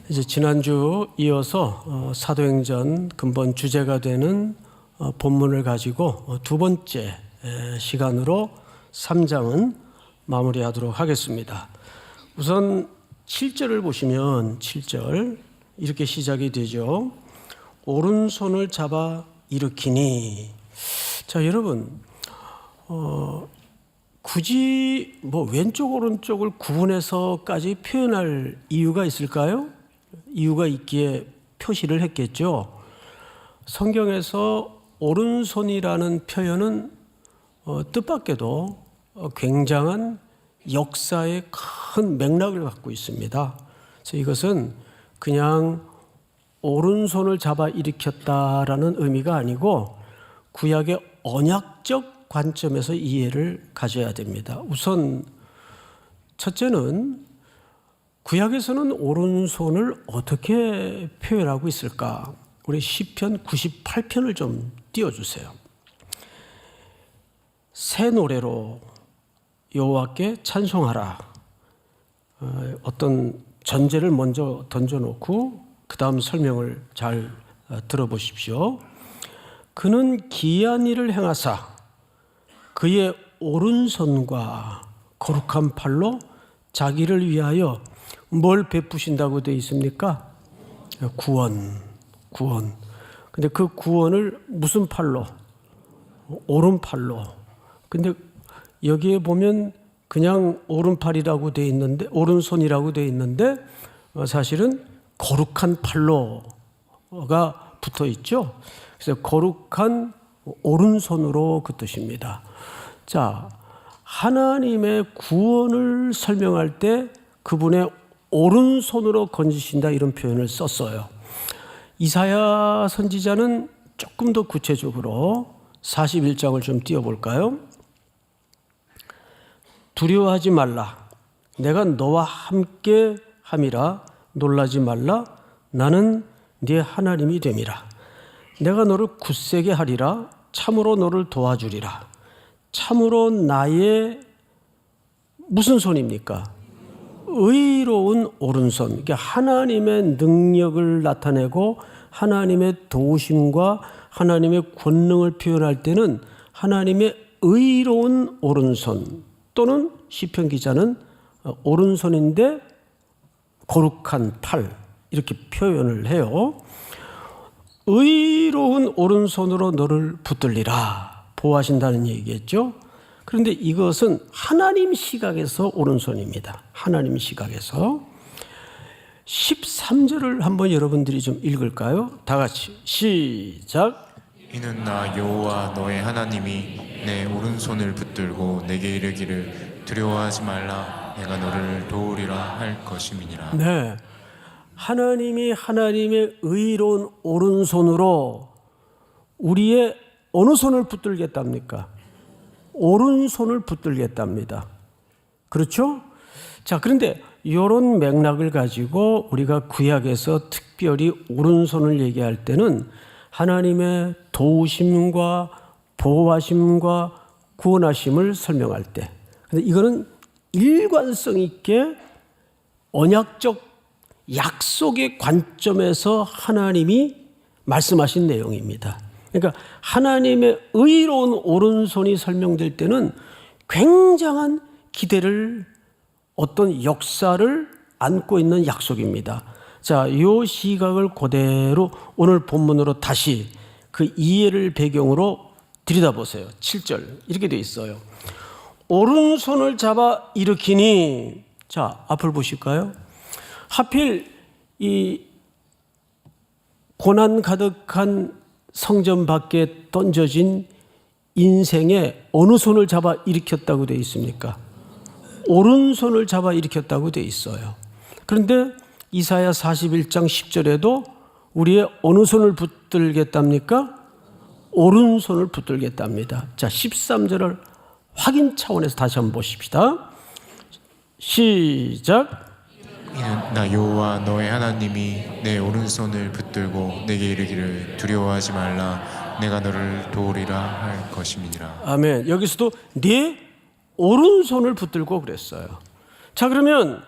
이제 지난주 이어서 사도행전 근본 주제가 되는 본문을 가지고 두 번째 시간으로 3장은 마무리하도록 하겠습니다. 우선 7절을 보시면 7절 이렇게 시작이 되죠. 오른손을 잡아 일으키니. 자, 여러분 굳이 왼쪽 오른쪽을 구분해서까지 표현할 이유가 있을까요? 이유가 있기에 표시를 했겠죠. 성경에서 오른손이라는 표현은 뜻밖에도 굉장한 역사의 큰 맥락을 갖고 있습니다. 그래서 이것은 그냥 오른손을 잡아 일으켰다라는 의미가 아니고 구약의 언약적 관점에서 이해를 가져야 됩니다. 우선 첫째는 구약에서는 오른손을 어떻게 표현하고 있을까? 우리 시편 98편을 좀 띄워주세요. 새 노래로 여호와께 찬송하라. 어떤 전제를 먼저 던져놓고 그 다음 설명을 잘 들어보십시오. 그는 기이한 일을 행하사 그의 오른손과 거룩한 팔로 자기를 위하여 뭘 베푸신다고 되어 있습니까? 구원. 근데 그 구원을 무슨 팔로? 오른팔로. 근데 여기에 보면 그냥 오른팔이라고 되어 있는데, 오른손이라고 되어 있는데 사실은 거룩한 팔로가 붙어 있죠. 그래서 거룩한 오른손으로 그 뜻입니다. 자, 하나님의 구원을 설명할 때 그분의 오른손으로 건지신다 이런 표현을 썼어요. 이사야 선지자는 조금 더 구체적으로 41장을 좀 띄워볼까요? 두려워하지 말라. 내가 너와 함께 함이라. 놀라지 말라. 나는 네 하나님이 됨이라. 내가 너를 굳세게 하리라. 참으로 너를 도와주리라. 참으로 나의 무슨 손입니까? 의로운 오른손. 그러니까 하나님의 능력을 나타내고 하나님의 도우심과 하나님의 권능을 표현할 때는 하나님의 의로운 오른손, 또는 시편 기자는 오른손인데 거룩한 팔, 이렇게 표현을 해요. 의로운 오른손으로 너를 붙들리라 보호하신다는 얘기겠죠. 그런데 이것은 하나님 시각에서 오른손입니다. 하나님 시각에서. 13절을 한번 여러분들이 좀 읽을까요? 다 같이 시작. 이는 나 여호와 너의 하나님이 내 오른손을 붙들고 내게 이르기를 두려워하지 말라. 내가 너를 도우리라 할 것임이니라. 네, 하나님이 하나님의 의로운 오른손으로 우리의 어느 손을 붙들겠답니까? 오른손을 붙들겠답니다. 그렇죠? 자, 그런데 이런 맥락을 가지고 우리가 구약에서 특별히 오른손을 얘기할 때는 하나님의 도우심과 보호하심과 구원하심을 설명할 때, 근데 이거는 일관성 있게 언약적 약속의 관점에서 하나님이 말씀하신 내용입니다. 그러니까 하나님의 의로운 오른손이 설명될 때는 굉장한 기대를, 어떤 역사를 안고 있는 약속입니다. 자, 이 시각을 그대로 오늘 본문으로 다시 그 이해를 배경으로 들여다보세요. 7절 이렇게 돼 있어요. 오른손을 잡아 일으키니. 자, 앞을 보실까요? 하필 이 고난 가득한 성전 밖에 던져진 인생의 어느 손을 잡아 일으켰다고 되어 있습니까? 오른손을 잡아 일으켰다고 되어 있어요. 그런데 이사야 41장 10절에도 우리의 어느 손을 붙들겠답니까? 오른손을 붙들겠답니다. 자, 13절을 확인 차원에서 다시 한번 보십시다. 시작. 이는 나 여호와 너의 하나님이 내 오른손을 붙들고 내게 이르기를 두려워하지 말라. 내가 너를 도우리라 할 것임이니라. 아멘. 여기서도 네 오른손을 붙들고 그랬어요. 자, 그러면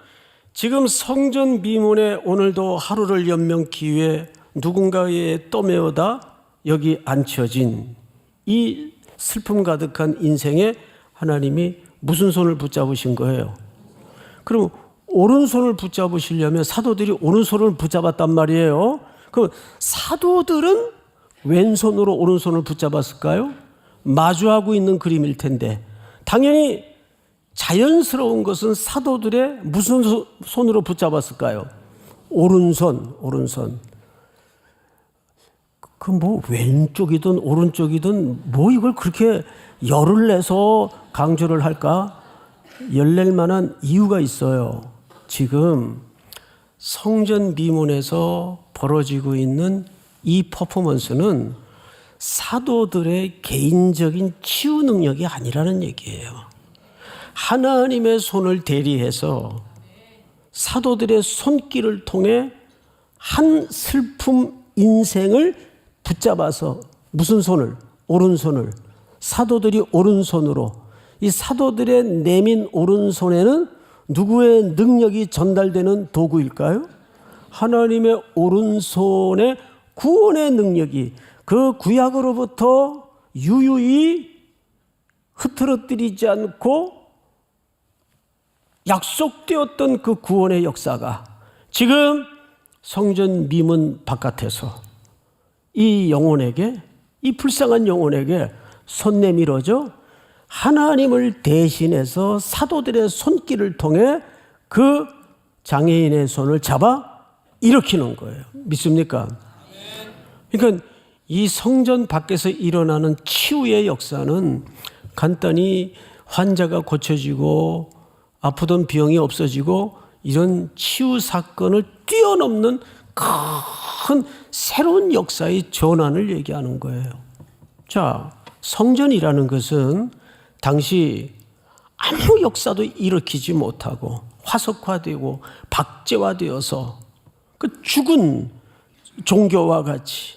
지금 성전 미문에 오늘도 하루를 연명기 위해 누군가에 떠매어다 여기 앉혀진 이 슬픔 가득한 인생에 하나님이 무슨 손을 붙잡으신 거예요? 그럼 오른손을 붙잡으시려면 사도들이 오른손을 붙잡았단 말이에요. 그럼 사도들은 왼손으로 오른손을 붙잡았을까요? 마주하고 있는 그림일 텐데 당연히 자연스러운 것은 사도들의 무슨 손으로 붙잡았을까요? 오른손. 그 뭐 왼쪽이든 오른쪽이든 뭐 이걸 그렇게 열을 내서 강조를 할까? 열낼 만한 이유가 있어요. 지금 성전 미문에서 벌어지고 있는 이 퍼포먼스는 사도들의 개인적인 치유 능력이 아니라는 얘기예요. 하나님의 손을 대리해서 사도들의 손길을 통해 한 슬픔 인생을 붙잡아서 무슨 손을? 오른손을. 사도들이 오른손으로. 이 사도들의 내민 오른손에는 누구의 능력이 전달되는 도구일까요? 하나님의 오른손에 구원의 능력이 그 구약으로부터 유유히 흐트러뜨리지 않고 약속되었던 그 구원의 역사가 지금 성전 미문 바깥에서 이 영혼에게, 이 불쌍한 영혼에게 손 내밀어져 하나님을 대신해서 사도들의 손길을 통해 그 장애인의 손을 잡아 일으키는 거예요. 믿습니까? 그러니까 이 성전 밖에서 일어나는 치유의 역사는 간단히 환자가 고쳐지고 아프던 병이 없어지고 이런 치유 사건을 뛰어넘는 큰 새로운 역사의 전환을 얘기하는 거예요. 자, 성전이라는 것은 당시 아무 역사도 일으키지 못하고 화석화되고 박제화되어서 그 죽은 종교와 같이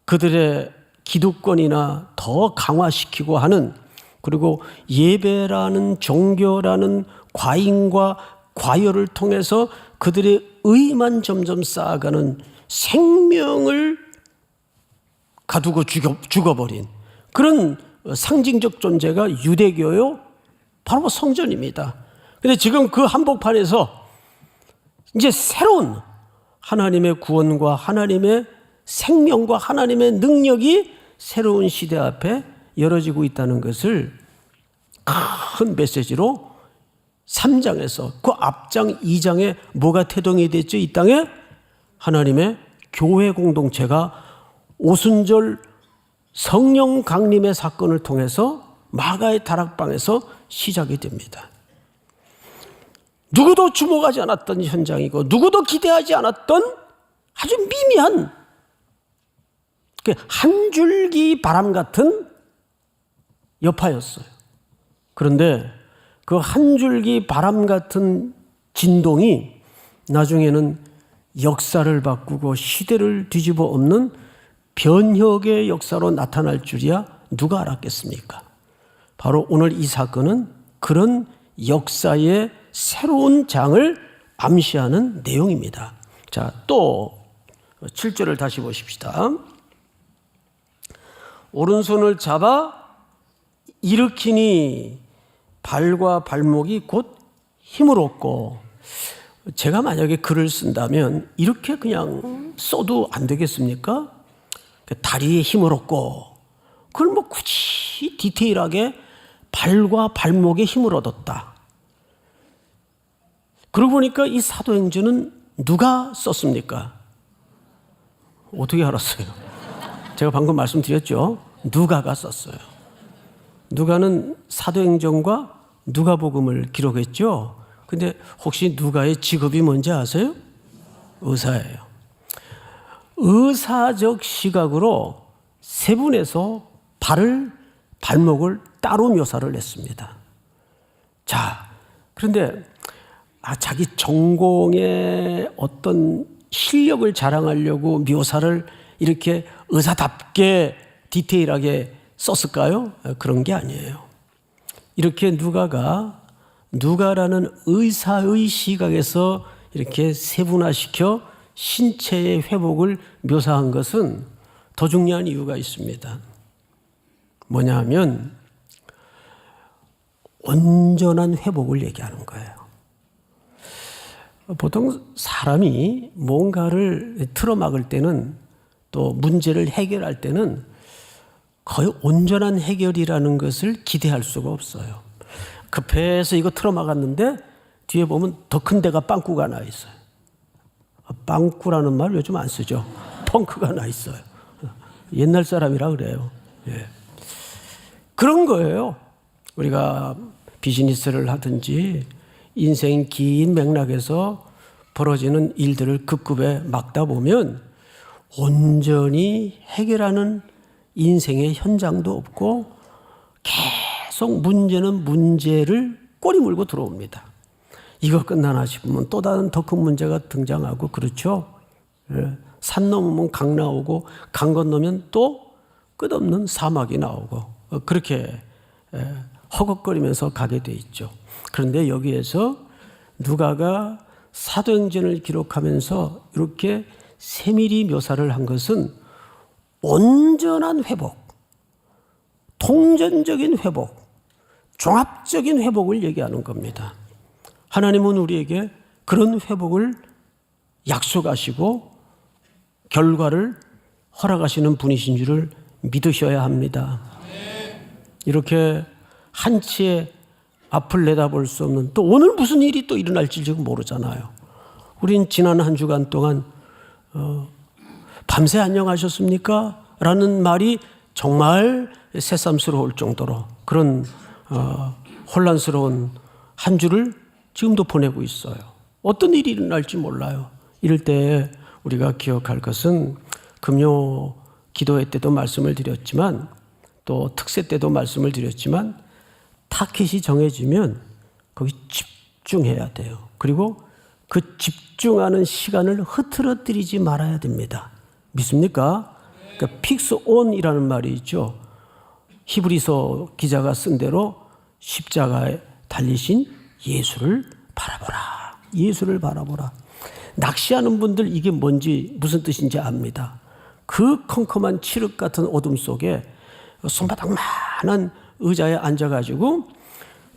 그들의 기득권이나 더 강화시키고 하는, 그리고 예배라는 종교라는 과잉과 과열을 통해서 그들의 의만 점점 쌓아가는 생명을 가두고 죽어버린 그런 상징적 존재가 유대교요, 바로 성전입니다. 근데 지금 그 한복판에서 이제 새로운 하나님의 구원과 하나님의 생명과 하나님의 능력이 새로운 시대 앞에 열어지고 있다는 것을 큰 메시지로 3장에서 그 앞장 2장에 뭐가 태동이 됐죠? 이 땅에 하나님의 교회 공동체가 오순절 성령 강림의 사건을 통해서 마가의 다락방에서 시작이 됩니다. 누구도 주목하지 않았던 현장이고 누구도 기대하지 않았던 아주 미미한 한 줄기 바람 같은 여파였어요. 그런데 그 한 줄기 바람 같은 진동이 나중에는 역사를 바꾸고 시대를 뒤집어 엎는 변혁의 역사로 나타날 줄이야 누가 알았겠습니까? 바로 오늘 이 사건은 그런 역사의 새로운 장을 암시하는 내용입니다. 자, 또 7절을 다시 보십시다. 오른손을 잡아 일으키니 발과 발목이 곧 힘을 얻고, 제가 만약에 글을 쓴다면 이렇게 그냥 써도 안 되겠습니까? 다리에 힘을 얻고, 그걸 뭐 굳이 디테일하게 발과 발목에 힘을 얻었다. 그러고 보니까 이 사도행전은 누가 썼습니까? 어떻게 알았어요? 제가 방금 말씀드렸죠. 누가가 썼어요. 누가는 사도행전과 누가복음을 기록했죠. 근데 혹시 누가의 직업이 뭔지 아세요? 의사예요. 의사적 시각으로 세 분에서 발목을 따로 묘사를 했습니다. 자, 그런데 자기 전공의 어떤 실력을 자랑하려고 묘사를 이렇게 의사답게 디테일하게 썼을까요? 그런 게 아니에요. 이렇게 누가가 누가라는 의사의 시각에서 이렇게 세분화시켜 신체의 회복을 묘사한 것은 더 중요한 이유가 있습니다. 뭐냐 하면 온전한 회복을 얘기하는 거예요. 보통 사람이 뭔가를 틀어막을 때는 또 문제를 해결할 때는 거의 온전한 해결이라는 것을 기대할 수가 없어요. 급해서 이거 틀어막았는데 뒤에 보면 더 큰 데가 빵꾸가 나 있어요. 빵꾸라는 말 요즘 안 쓰죠. 펑크가 나 있어요. 옛날 사람이라 그래요. 예. 그런 거예요. 우리가 비즈니스를 하든지 인생 긴 맥락에서 벌어지는 일들을 급급에 막다 보면 온전히 해결하는 인생의 현장도 없고 계속 문제는 문제를 꼬리 물고 들어옵니다. 이거 끝나나 싶으면 또 다른 더 큰 문제가 등장하고 그렇죠. 산 넘으면 강 나오고 강 건너면 또 끝없는 사막이 나오고 그렇게 허걱거리면서 가게 돼 있죠. 그런데 여기에서 누가가 사도행전을 기록하면서 이렇게 세밀히 묘사를 한 것은 온전한 회복, 통전적인 회복, 종합적인 회복을 얘기하는 겁니다. 하나님은 우리에게 그런 회복을 약속하시고 결과를 허락하시는 분이신 줄을 믿으셔야 합니다. 이렇게 한치의 앞을 내다볼 수 없는 또 오늘 무슨 일이 또 일어날지 지금 모르잖아요. 우린 지난 한 주간 동안 밤새 안녕하셨습니까? 라는 말이 정말 새삼스러울 정도로 그런 혼란스러운 한 주를 지금도 보내고 있어요. 어떤 일이 일어날지 몰라요. 이럴 때 우리가 기억할 것은 금요 기도회 때도 말씀을 드렸지만 또 특세 때도 말씀을 드렸지만 타켓이 정해지면 거기 집중해야 돼요. 그리고 그 집중하는 시간을 흐트러뜨리지 말아야 됩니다. 믿습니까? 그러니까 픽스 온이라는 말이 있죠. 히브리서 기자가 쓴 대로 십자가에 달리신 예수를 바라보라. 예수를 바라보라. 낚시하는 분들 이게 뭔지 무슨 뜻인지 압니다. 그 컴컴한 칠흑 같은 어둠 속에 손바닥만한 의자에 앉아가지고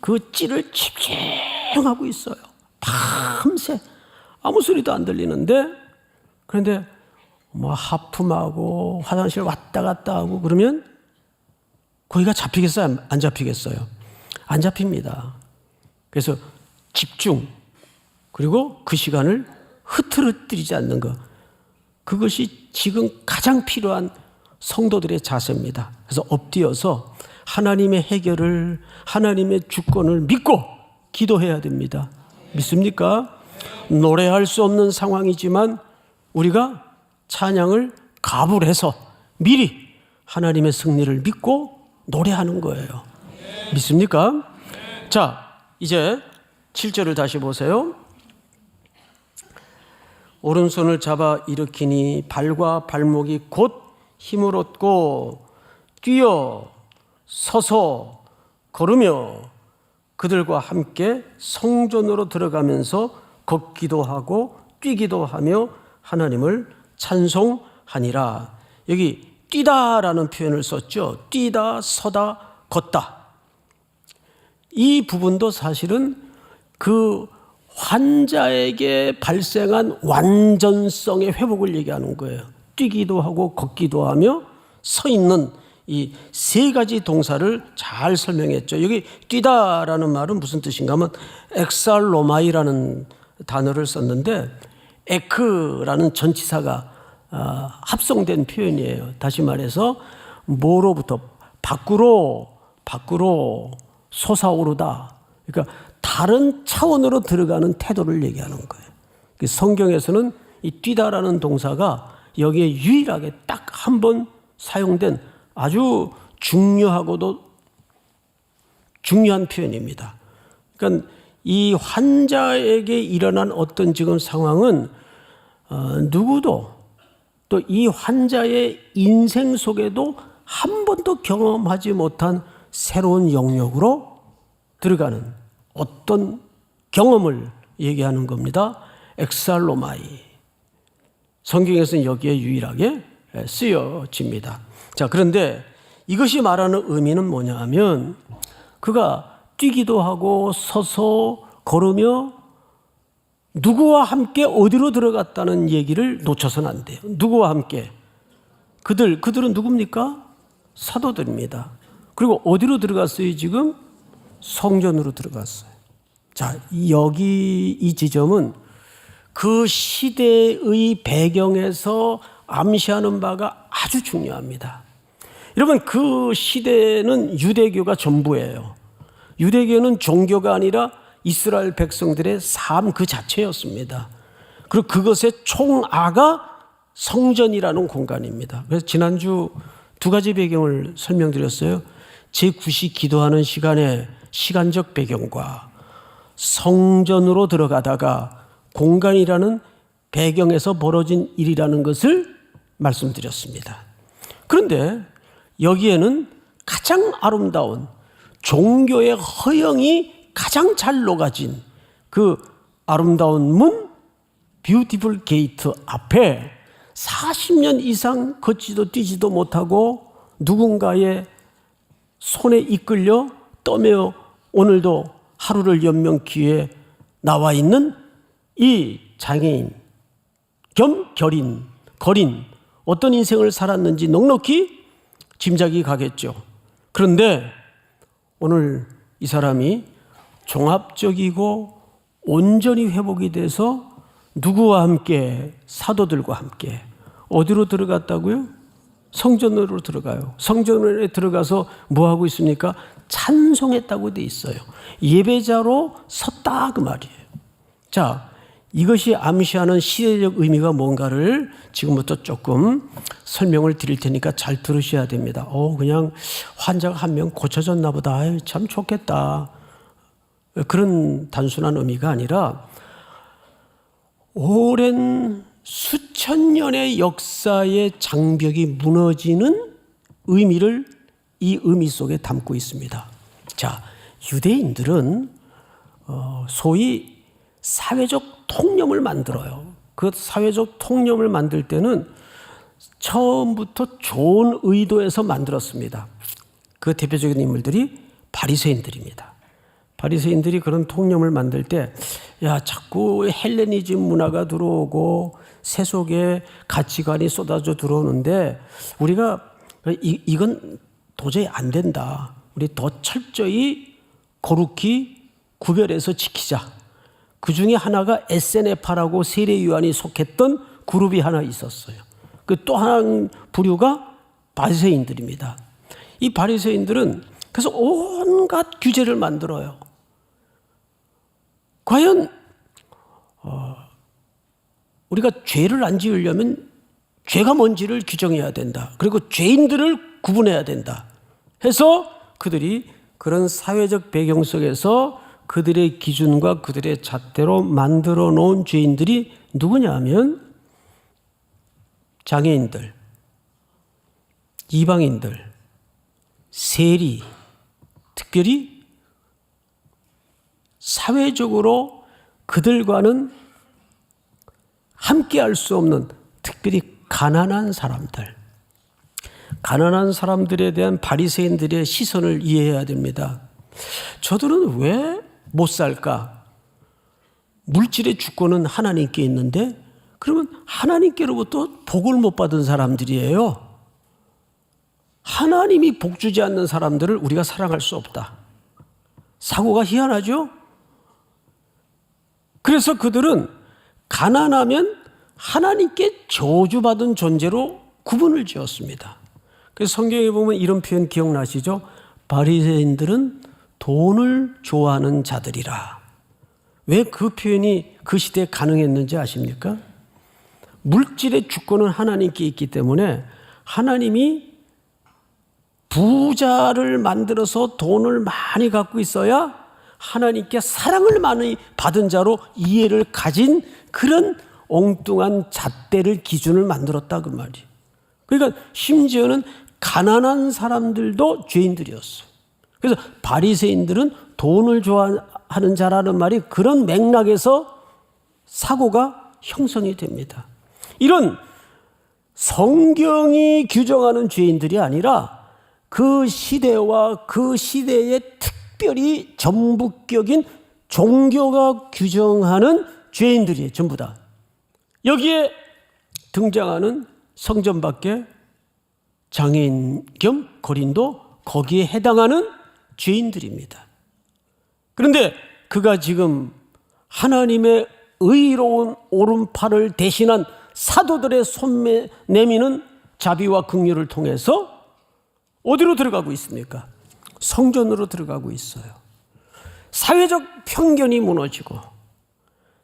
그 찌를 집중하고 있어요. 밤새 아무 소리도 안 들리는데 그런데 뭐 하품하고 화장실 왔다 갔다 하고 그러면 거기가 잡히겠어요? 안 잡히겠어요? 안 잡힙니다. 그래서 집중 그리고 그 시간을 흐트러뜨리지 않는 것 그것이 지금 가장 필요한 성도들의 자세입니다. 그래서 엎드려서 하나님의 해결을 하나님의 주권을 믿고 기도해야 됩니다. 믿습니까? 노래할 수 없는 상황이지만 우리가 찬양을 가불해서 미리 하나님의 승리를 믿고 노래하는 거예요. 믿습니까? 자, 이제 7절을 다시 보세요. 오른손을 잡아 일으키니 발과 발목이 곧 힘을 얻고 뛰어 서서 걸으며 그들과 함께 성전으로 들어가면서 걷기도 하고 뛰기도 하며 하나님을 찬송하니라. 여기 뛰다라는 표현을 썼죠. 뛰다, 서다, 걷다. 이 부분도 사실은 그 환자에게 발생한 완전성의 회복을 얘기하는 거예요. 뛰기도 하고 걷기도 하며 서 있는 이 세 가지 동사를 잘 설명했죠. 여기 뛰다라는 말은 무슨 뜻인가 하면 엑살로마이라는 단어를 썼는데 에크라는 전치사가 합성된 표현이에요. 다시 말해서 뭐로부터 밖으로 솟아오르다. 그러니까 다른 차원으로 들어가는 태도를 얘기하는 거예요. 성경에서는 이 뛰다라는 동사가 여기에 유일하게 딱 한 번 사용된 아주 중요하고도 중요한 표현입니다. 그러니까 이 환자에게 일어난 어떤 지금 상황은 누구도 또 이 환자의 인생 속에도 한 번도 경험하지 못한 새로운 영역으로 들어가는 어떤 경험을 얘기하는 겁니다. 엑살로마이. 성경에서는 여기에 유일하게 쓰여집니다. 자, 그런데 이것이 말하는 의미는 뭐냐 하면 그가 뛰기도 하고 서서 걸으며 누구와 함께 어디로 들어갔다는 얘기를 놓쳐서는 안 돼요. 누구와 함께? 그들은 누굽니까? 사도들입니다. 그리고 어디로 들어갔어요 지금? 성전으로 들어갔어요. 자, 여기 이 지점은 그 시대의 배경에서 암시하는 바가 아주 중요합니다. 여러분, 그 시대는 유대교가 전부예요. 유대교는 종교가 아니라 이스라엘 백성들의 삶 그 자체였습니다. 그리고 그것의 총아가 성전이라는 공간입니다. 그래서 지난주 두 가지 배경을 설명드렸어요. 제9시 기도하는 시간에 시간적 배경과 성전으로 들어가다가 공간이라는 배경에서 벌어진 일이라는 것을 말씀드렸습니다. 그런데 여기에는 가장 아름다운 종교의 허영이 가장 잘 녹아진 그 아름다운 문, 뷰티풀 게이트 앞에 40년 이상 걷지도 뛰지도 못하고 누군가의 손에 이끌려 떠매어 오늘도 하루를 연명기에 나와 있는 이 장애인 겸 거린 어떤 인생을 살았는지 넉넉히 짐작이 가겠죠. 그런데 오늘 이 사람이 종합적이고 온전히 회복이 돼서 누구와 함께? 사도들과 함께. 어디로 들어갔다고요? 성전으로 들어가요. 성전에 들어가서 뭐 하고 있습니까? 찬송했다고 돼 있어요. 예배자로 섰다 그 말이에요. 자, 이것이 암시하는 시대적 의미가 뭔가를 지금부터 조금 설명을 드릴 테니까 잘 들으셔야 됩니다. 그냥 환자가 한 명 고쳐졌나 보다. 아유, 참 좋겠다. 그런 단순한 의미가 아니라 오랜 수천 년의 역사의 장벽이 무너지는 의미를 이 의미 속에 담고 있습니다. 자, 유대인들은 소위 사회적 통념을 만들어요. 그 사회적 통념을 만들 때는 처음부터 좋은 의도에서 만들었습니다. 그 대표적인 인물들이 바리새인들입니다. 바리새인들이 그런 통념을 만들 때, 야, 자꾸 헬레니즘 문화가 들어오고 세속의 가치관이 쏟아져 들어오는데 우리가 이건 도저히 안 된다. 우리 더 철저히 거룩히 구별해서 지키자. 그 중에 하나가 SNF라고 세례요한이 속했던 그룹이 하나 있었어요. 그 또 하나 부류가 바리새인들입니다. 이 바리새인들은 그래서 온갖 규제를 만들어요. 과연 우리가 죄를 안 지으려면 죄가 뭔지를 규정해야 된다. 그리고 죄인들을 구분해야 된다. 해서 그들이 그런 사회적 배경 속에서 그들의 기준과 그들의 잣대로 만들어 놓은 죄인들이 누구냐 하면 장애인들, 이방인들, 세리, 특별히 사회적으로 그들과는 함께 할 수 없는 특별히 가난한 사람들, 가난한 사람들에 대한 바리새인들의 시선을 이해해야 됩니다. 저들은 왜 못 살까? 물질의 주권은 하나님께 있는데 그러면 하나님께로부터 복을 못 받은 사람들이에요. 하나님이 복 주지 않는 사람들을 우리가 사랑할 수 없다. 사고가 희한하죠? 그래서 그들은 가난하면 하나님께 저주받은 존재로 구분을 지었습니다. 그래서 성경에 보면 이런 표현 기억나시죠? 바리새인들은 돈을 좋아하는 자들이라. 왜 그 표현이 그 시대에 가능했는지 아십니까? 물질의 주권은 하나님께 있기 때문에 하나님이 부자를 만들어서 돈을 많이 갖고 있어야 하나님께 사랑을 많이 받은 자로 이해를 가진 그런 엉뚱한 잣대를 기준을 만들었다 그 말이에요. 그러니까 심지어는 가난한 사람들도 죄인들이었어요. 그래서 바리새인들은 돈을 좋아하는 자라는 말이 그런 맥락에서 사고가 형성이 됩니다. 이런 성경이 규정하는 죄인들이 아니라 그 시대와 그 시대에 특별히 전북격인 종교가 규정하는 죄인들이 전부 다 여기에 등장하는 성전 밖에 장애인 겸 거린도 거기에 해당하는 죄인들입니다. 그런데 그가 지금 하나님의 의로운 오른팔을 대신한 사도들의 손에 내미는 자비와 긍휼을 통해서 어디로 들어가고 있습니까? 성전으로 들어가고 있어요. 사회적 편견이 무너지고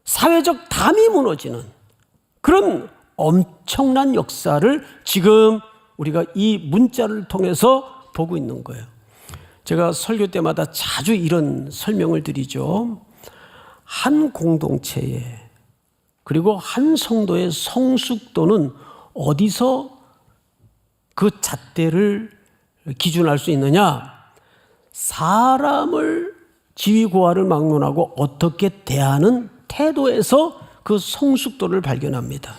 사회적 담이 무너지는 그런 엄청난 역사를 지금 우리가 이 문자를 통해서 보고 있는 거예요. 제가 설교 때마다 자주 이런 설명을 드리죠. 한 공동체에 그리고 한 성도의 성숙도는 어디서 그 잣대를 기준할 수 있느냐? 사람을 지위고하를 막론하고 어떻게 대하는 태도에서 그 성숙도를 발견합니다.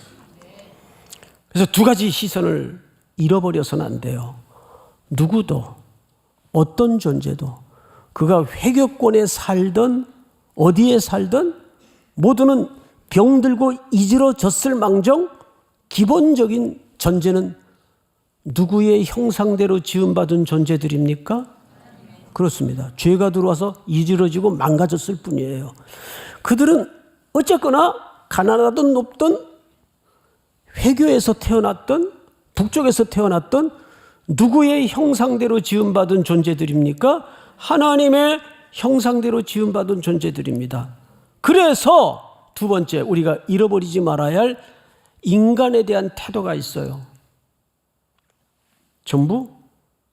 그래서 두 가지 시선을 잃어버려서는 안 돼요. 누구도 어떤 존재도 그가 회교권에 살던 어디에 살던 모두는 병들고 이지러졌을 망정 기본적인 전제는 누구의 형상대로 지음받은 존재들입니까? 그렇습니다. 죄가 들어와서 이지러지고 망가졌을 뿐이에요. 그들은 어쨌거나 가난하든 높든 회교에서 태어났던 북쪽에서 태어났던 누구의 형상대로 지음받은 존재들입니까? 하나님의 형상대로 지음받은 존재들입니다. 그래서 두 번째 우리가 잃어버리지 말아야 할 인간에 대한 태도가 있어요. 전부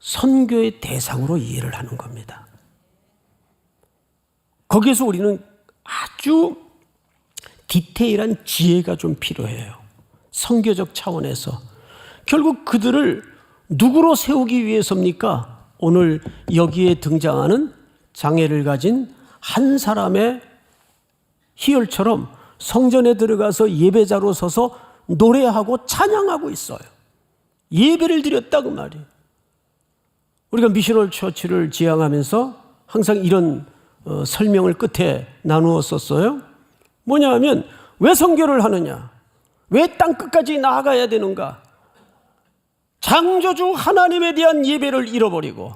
선교의 대상으로 이해를 하는 겁니다. 거기에서 우리는 아주 디테일한 지혜가 좀 필요해요. 선교적 차원에서. 결국 그들을 누구로 세우기 위해서입니까? 오늘 여기에 등장하는 장애를 가진 한 사람의 희열처럼 성전에 들어가서 예배자로 서서 노래하고 찬양하고 있어요. 예배를 드렸다 그 말이에요. 우리가 미셔널 처치를 지향하면서 항상 이런 설명을 끝에 나누었었어요. 뭐냐 하면 왜 선교를 하느냐? 왜 땅끝까지 나아가야 되는가? 창조주 하나님에 대한 예배를 잃어버리고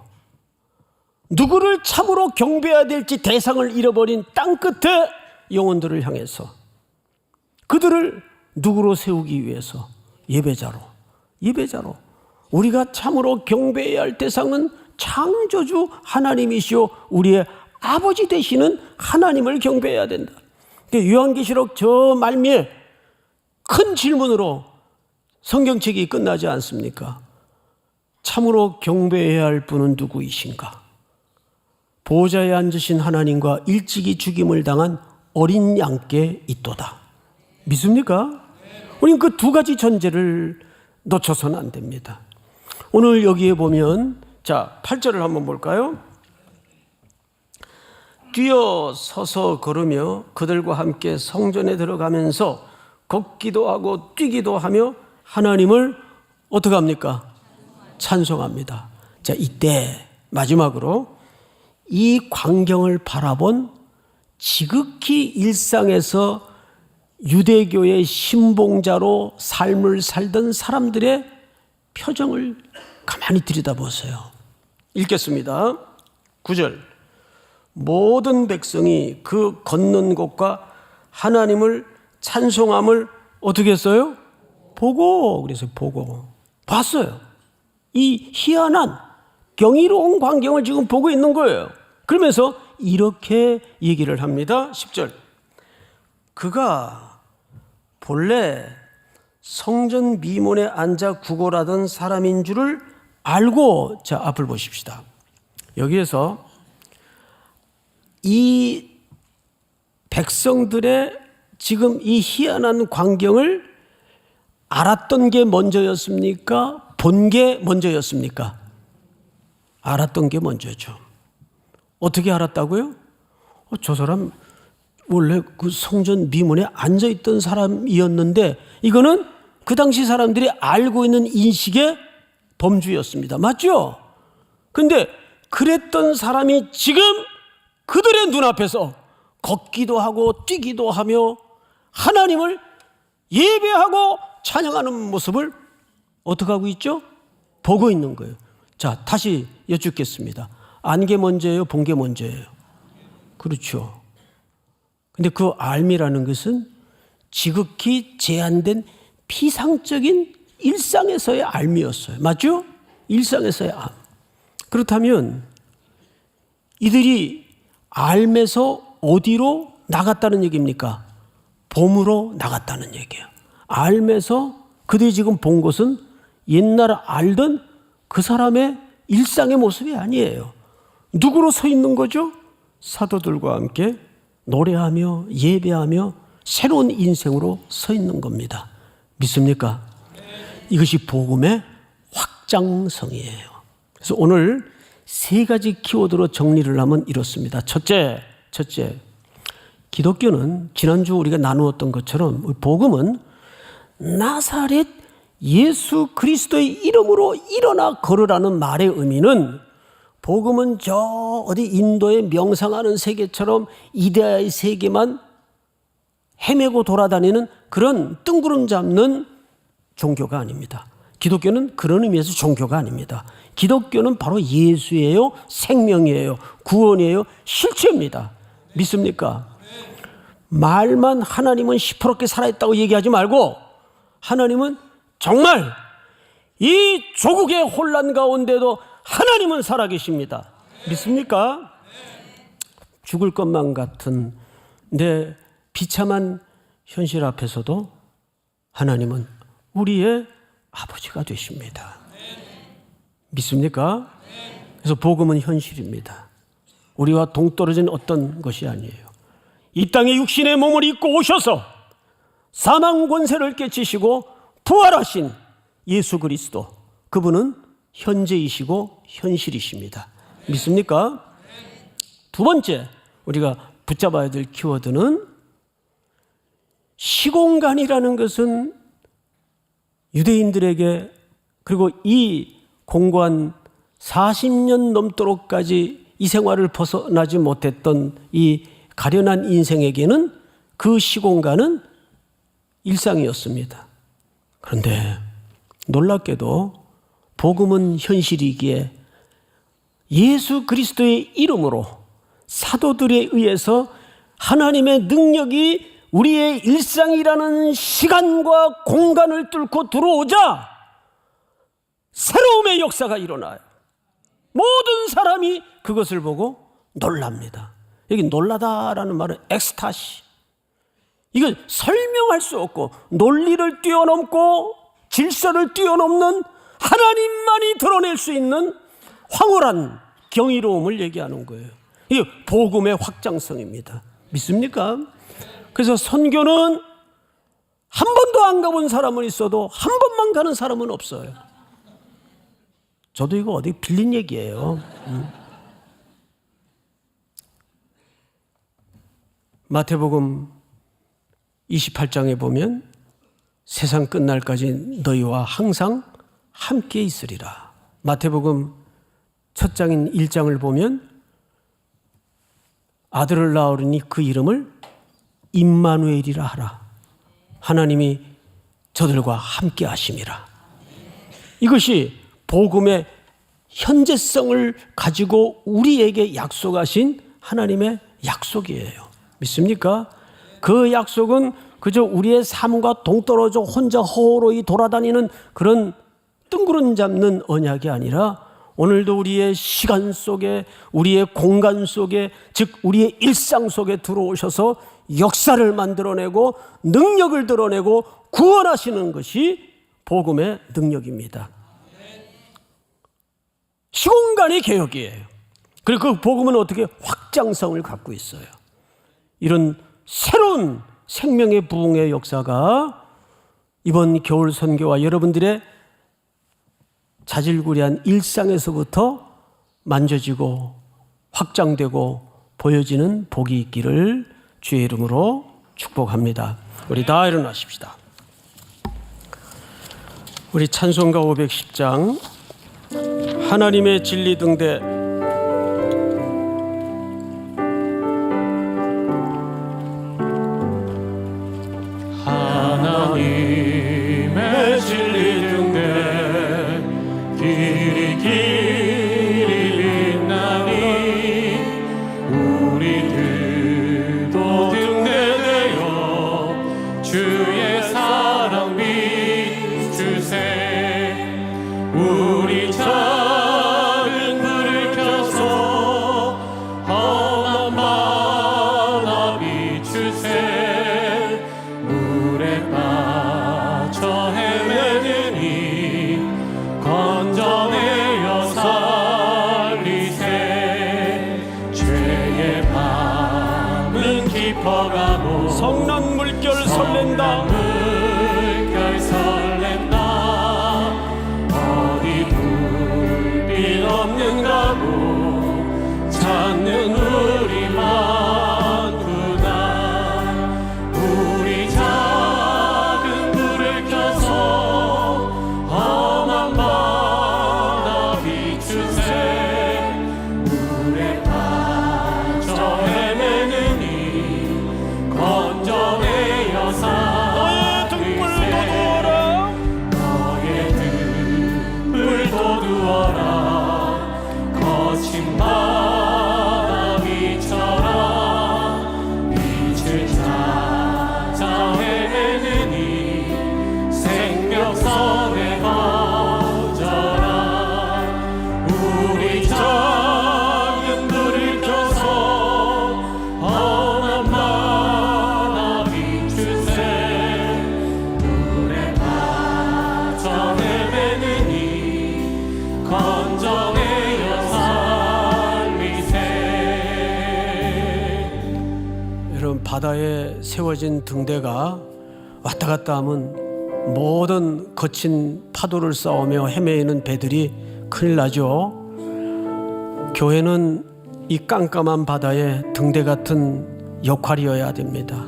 누구를 참으로 경배해야 될지 대상을 잃어버린 땅끝의 영혼들을 향해서 그들을 누구로 세우기 위해서 예배자로 우리가 참으로 경배해야 할 대상은 창조주 하나님이시오 우리의 아버지 되시는 하나님을 경배해야 된다. 요한계시록 저 말미에 큰 질문으로 성경책이 끝나지 않습니까? 참으로 경배해야 할 분은 누구이신가? 보좌에 앉으신 하나님과 일찍이 죽임을 당한 어린 양께 있도다. 믿습니까? 우리는 그 두 가지 전제를 놓쳐서는 안 됩니다. 오늘 여기에 보면 자 8절을 한번 볼까요? 뛰어 서서 걸으며 그들과 함께 성전에 들어가면서 걷기도 하고 뛰기도 하며 하나님을 어떻게 합니까? 찬송합니다. 자, 이때 마지막으로 이 광경을 바라본 지극히 일상에서 유대교의 신봉자로 삶을 살던 사람들의 표정을 가만히 들여다보세요. 읽겠습니다. 9절. 모든 백성이 그 걷는 곳과 하나님을 찬송함을 어떻게 했어요? 그래서 보고 봤어요. 이 희한한 경이로운 광경을 지금 보고 있는 거예요. 그러면서 이렇게 얘기를 합니다. 10절. 그가 본래 성전 미문에 앉아 구걸하던 사람인 줄을 알고, 자, 앞을 보십시다. 여기에서 이 백성들의 지금 이 희한한 광경을 알았던 게 먼저였습니까? 본 게 먼저였습니까? 알았던 게 먼저죠. 어떻게 알았다고요? 저 사람 원래 그 성전 미문에 앉아있던 사람이었는데 이거는 그 당시 사람들이 알고 있는 인식의 범주였습니다. 맞죠? 근데 그랬던 사람이 지금 그들의 눈앞에서 걷기도 하고 뛰기도 하며 하나님을 예배하고 찬양하는 모습을 어떻게 하고 있죠? 보고 있는 거예요. 자, 다시 여쭙겠습니다. 안 게 먼저예요? 본 게 먼저예요? 그렇죠. 근데 그 알미라는 것은 지극히 제한된 피상적인 일상에서의 알미였어요. 맞죠? 일상에서의 알. 그렇다면 이들이 알에서 어디로 나갔다는 얘기입니까? 봄으로 나갔다는 얘기예요. 알에서 그들이 지금 본 것은 옛날에 알던 그 사람의 일상의 모습이 아니에요. 누구로 서 있는 거죠? 사도들과 함께 노래하며 예배하며 새로운 인생으로 서 있는 겁니다. 믿습니까? 이것이 복음의 확장성이에요. 그래서 오늘 세 가지 키워드로 정리를 하면 이렇습니다. 첫째, 기독교는 지난주 우리가 나누었던 것처럼 복음은 나사렛 예수 그리스도의 이름으로 일어나 걸으라는 말의 의미는 복음은 저 어디 인도의 명상하는 세계처럼 이데아의 세계만 헤매고 돌아다니는 그런 뜬구름 잡는 종교가 아닙니다. 기독교는 그런 의미에서 종교가 아닙니다. 기독교는 바로 예수예요, 생명이에요, 구원이에요, 실체입니다. 믿습니까? 말만 하나님은 시퍼렇게 살아있다고 얘기하지 말고 하나님은 정말 이 조국의 혼란 가운데도 하나님은 살아계십니다. 믿습니까? 죽을 것만 같은 내 비참한 현실 앞에서도 하나님은 우리의 아버지가 되십니다. 믿습니까? 그래서 복음은 현실입니다. 우리와 동떨어진 어떤 것이 아니에요. 이 땅에 육신의 몸을 입고 오셔서 사망 권세를 깨치시고 부활하신 예수 그리스도, 그분은 현재이시고 현실이십니다. 믿습니까? 두 번째 우리가 붙잡아야 될 키워드는 시공간이라는 것은 유대인들에게 그리고 이 공고한 40년 넘도록까지 이 생활을 벗어나지 못했던 이 가련한 인생에게는 그 시공간은 일상이었습니다. 그런데 놀랍게도 복음은 현실이기에 예수 그리스도의 이름으로 사도들에 의해서 하나님의 능력이 우리의 일상이라는 시간과 공간을 뚫고 들어오자 새로움의 역사가 일어나요. 모든 사람이 그것을 보고 놀랍니다. 여기 놀라다라는 말은 엑스타시. 이건 설명할 수 없고 논리를 뛰어넘고 질서를 뛰어넘는 하나님만이 드러낼 수 있는 황홀한 경이로움을 얘기하는 거예요. 이게 복음의 확장성입니다. 믿습니까? 그래서 선교는 한 번도 안 가본 사람은 있어도 한 번만 가는 사람은 없어요. 저도 이거 어디 빌린 얘기예요. 마태복음 28장에 보면 세상 끝날까지 너희와 항상 함께 있으리라. 마태복음 첫 장인 1장을 보면 아들을 낳으리니 그 이름을 임마누엘이라 하라. 하나님이 저들과 함께 하심이라. 이것이 복음의 현재성을 가지고 우리에게 약속하신 하나님의 약속이에요. 믿습니까? 그 약속은 그저 우리의 삶과 동떨어져 혼자 허호로이 돌아다니는 그런 뜬구름 잡는 언약이 아니라 오늘도 우리의 시간 속에, 우리의 공간 속에, 즉 우리의 일상 속에 들어오셔서 역사를 만들어내고 능력을 드러내고 구원하시는 것이 복음의 능력입니다. 시공간의 개혁이에요. 그리고 그 복음은 어떻게 확장성을 갖고 있어요. 이런 새로운 생명의 부흥의 역사가 이번 겨울 선교와 여러분들의 자질구레한 일상에서부터 만져지고 확장되고 보여지는 복이 있기를 주의 이름으로 축복합니다. 우리 다 일어나십시다. 우리 찬송가 510장 하나님의 진리 등대 하나님의 진리 등대 길이 빛나니 우리들도 등대되어 주의 사랑 비추세 우리 작은 불을 켜서 험한 바다 비추세 물에 빠져 헤매느니 건져내어 살리세 죄의 밤은 깊어가고 성난 물결 설렌다. 물결 설렌다 어디 불빛 없는가고 찾는 우리 많구나 우리 작은 불을 켜서 험한 바다 비추세 물에 빠져 헤매느니 건져내어 살리세 너의 등불 도두어라 거친 바다 비춰라 빛을 찾아 헤매느니 생명선에 던져라 우리 작은 불을 켜서 험한 바다 비추세 물에 빠져 헤매느니 건져내어 살리세 여러분, 바다에 세워진 등대가 왔다 갔다 하면 모든 거친 파도를 싸우며 헤매이는 배들이 큰일 나죠. 교회는 이 깜깜한 바다에 등대 같은 역할이어야 됩니다.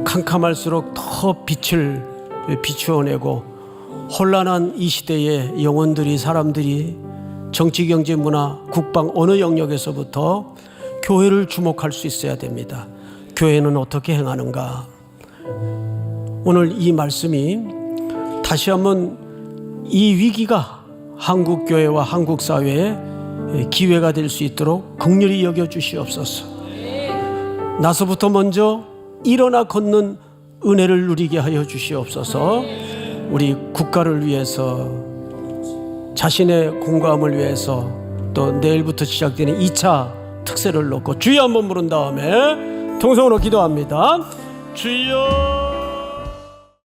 캄캄할수록 더 빛을 비추어내고 혼란한 이 시대의 영혼들이, 사람들이 정치, 경제, 문화, 국방 어느 영역에서부터 교회를 주목할 수 있어야 됩니다. 교회는 어떻게 행하는가? 오늘 이 말씀이 다시 한번 이 위기가 한국 교회와 한국 사회에 기회가 될 수 있도록 긍휼히 여겨 주시옵소서. 나서부터 먼저 일어나 걷는 은혜를 누리게 하여 주시옵소서. 우리 국가를 위해서, 자신의 공감을 위해서, 또 내일부터 시작되는 2차 특세를 놓고 주여 한번 부른 다음에 통성으로 기도합니다. 주여.